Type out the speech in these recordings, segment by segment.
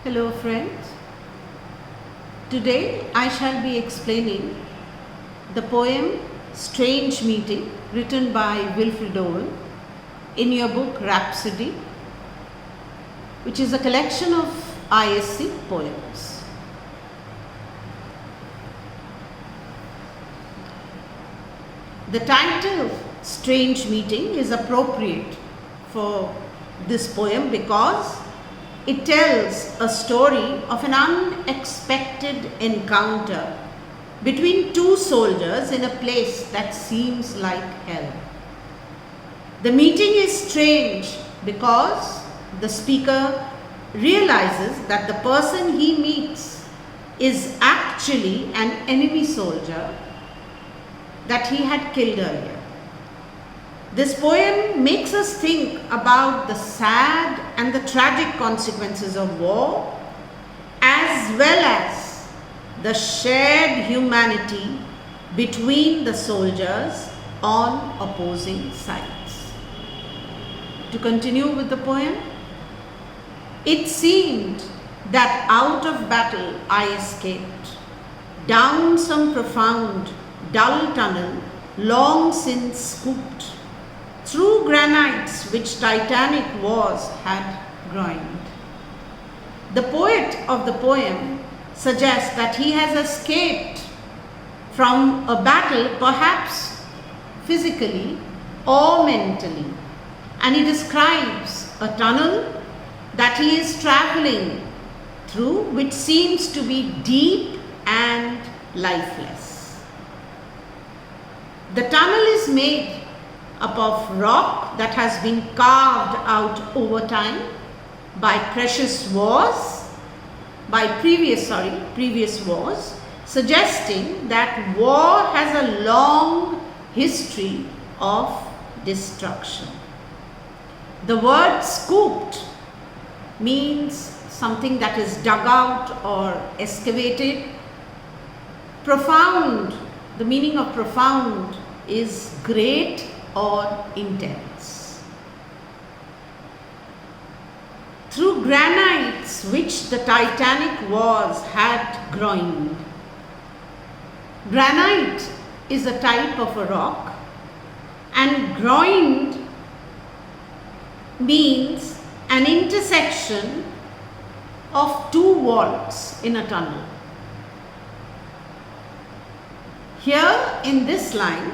Hello friends, today I shall be explaining the poem Strange Meeting written by Wilfred Owen in your book Rhapsody, which is a collection of ISC poems. The title Strange Meeting is appropriate for this poem because it tells a story of an unexpected encounter between two soldiers in a place that seems like hell. The meeting is strange because the speaker realizes that the person he meets is actually an enemy soldier that he had killed earlier. This poem makes us think about the sad and the tragic consequences of war, as well as the shared humanity between the soldiers on opposing sides. To continue with the poem, it seemed that out of battle I escaped, down some profound, dull tunnel long since scooped, through granites which titanic wars had groined. The poet of the poem suggests that he has escaped from a battle, perhaps physically or mentally, and he describes a tunnel that he is traveling through, which seems to be deep and lifeless. The tunnel is made up of rock that has been carved out over time by previous wars, suggesting that war has a long history of destruction. The word scooped means something that is dug out or excavated. Profound, the meaning of profound is great or intense. Through granites which the titanic wars had groined. Granite is a type of a rock, and groined means an intersection of two walls in a tunnel. Here in this line,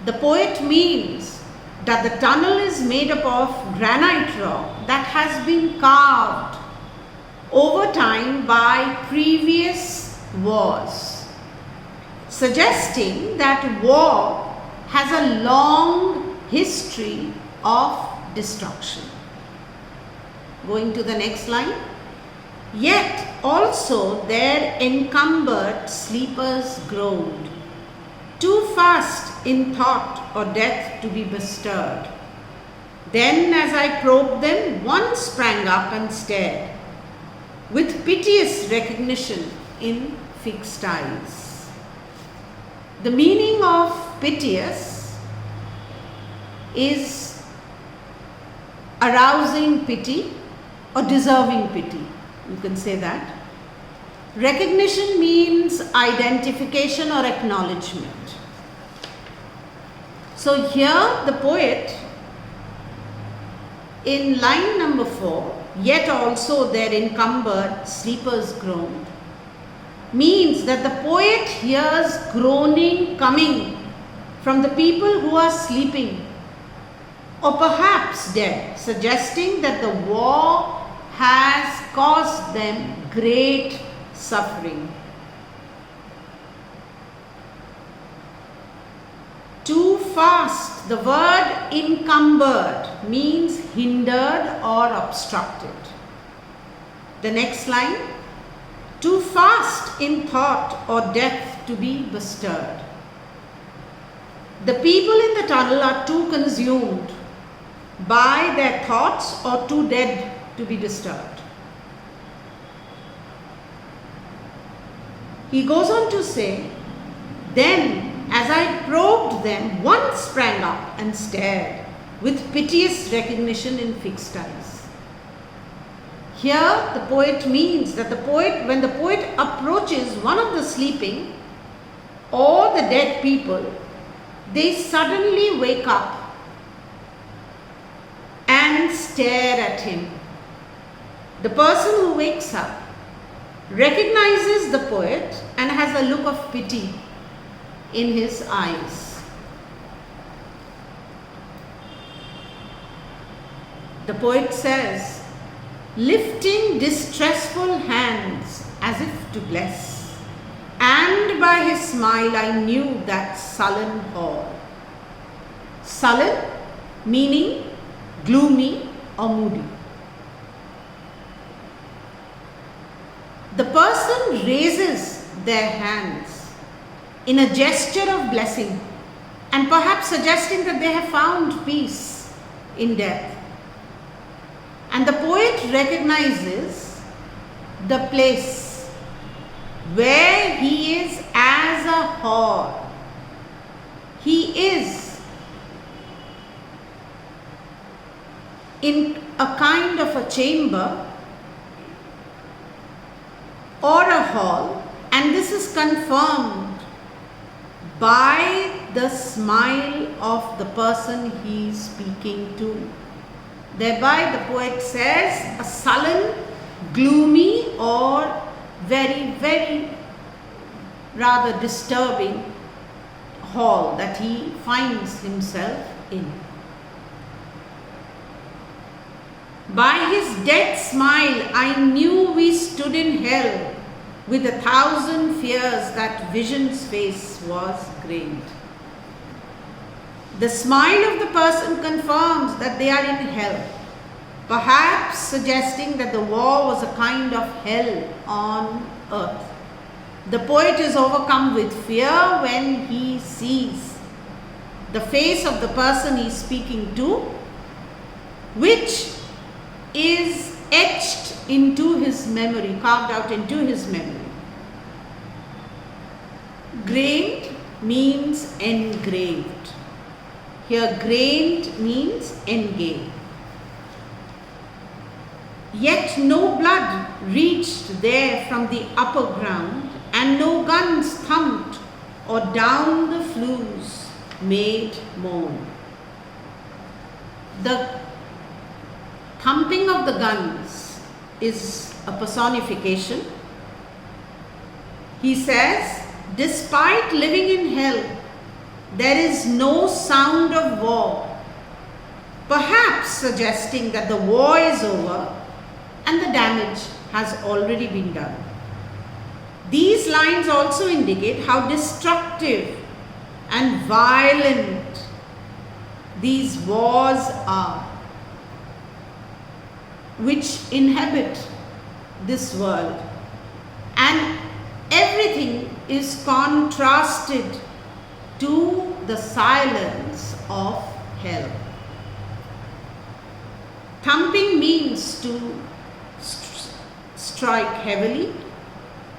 the poet means that the tunnel is made up of granite rock that has been carved over time by previous wars, suggesting that war has a long history of destruction. Going to the next line. Yet also there encumbered sleepers groaned, too fast in thought or death to be bestirred. Then as I probed them, one sprang up and stared, with piteous recognition in fixed eyes. The meaning of piteous is arousing pity or deserving pity. You can say that. Recognition means identification or acknowledgement. So here the poet in line number 4, yet also there encumbered sleepers groaned, means that the poet hears groaning coming from the people who are sleeping or perhaps dead, suggesting that the war has caused them great suffering. Too fast, the word encumbered means hindered or obstructed. The next line, too fast in thought or death to be bestirred. The people in the tunnel are too consumed by their thoughts or too dead to be disturbed. He goes on to say, then as I probed them, one sprang up and stared with piteous recognition in fixed eyes. Here the poet means that when the poet approaches one of the sleeping or the dead people, they suddenly wake up and stare at him. The person who wakes up recognizes the poet and has a look of pity in his eyes. The poet says, lifting distressful hands as if to bless, and by his smile I knew that sullen hall. Sullen meaning gloomy or moody. The person raises their hands in a gesture of blessing and perhaps suggesting that they have found peace in death. And the poet recognizes the place where he is as a hall. He is in a kind of a chamber or a hall, and this is confirmed by the smile of the person he is speaking to. Thereby the poet says a sullen, gloomy or very, very rather disturbing hall that he finds himself in. By his dead smile I knew we stood in hell, with 1,000 fears that vision's face was grained. The smile of the person confirms that they are in hell, perhaps suggesting that the war was a kind of hell on earth. The poet is overcome with fear when he sees the face of the person he is speaking to, which is etched into his memory, carved out into his memory. Grained means engraved. Here grained means engraved. Yet no blood reached there from the upper ground, and no guns thumped or down the flues made moan. The thumping of the guns is a personification. He says, despite living in hell, there is no sound of war, perhaps suggesting that the war is over and the damage has already been done. These lines also indicate how destructive and violent these wars are, which inhabit this world, and everything is contrasted to the silence of hell. Thumping means to strike heavily,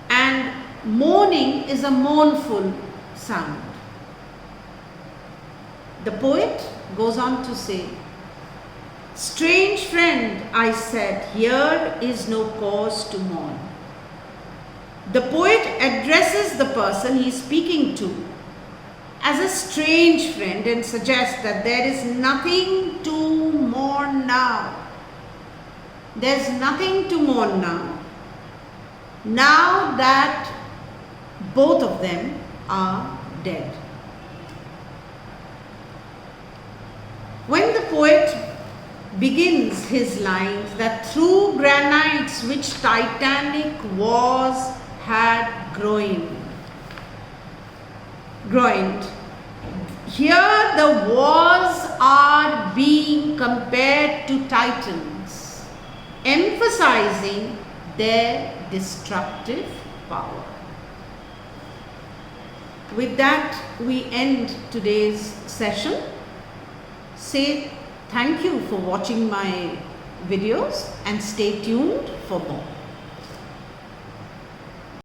and moaning is a mournful sound. The poet goes on to say, strange friend, I said, here is no cause to mourn. The poet addresses the person he is speaking to as a strange friend and suggests that there is nothing to mourn now. There's nothing to mourn now. Now that both of them are dead. When the poet begins his lines that through granites which titanic wars had groined, here the wars are being compared to titans, emphasizing their destructive power. With that, we end today's session. Say thank you for watching my videos and stay tuned for more.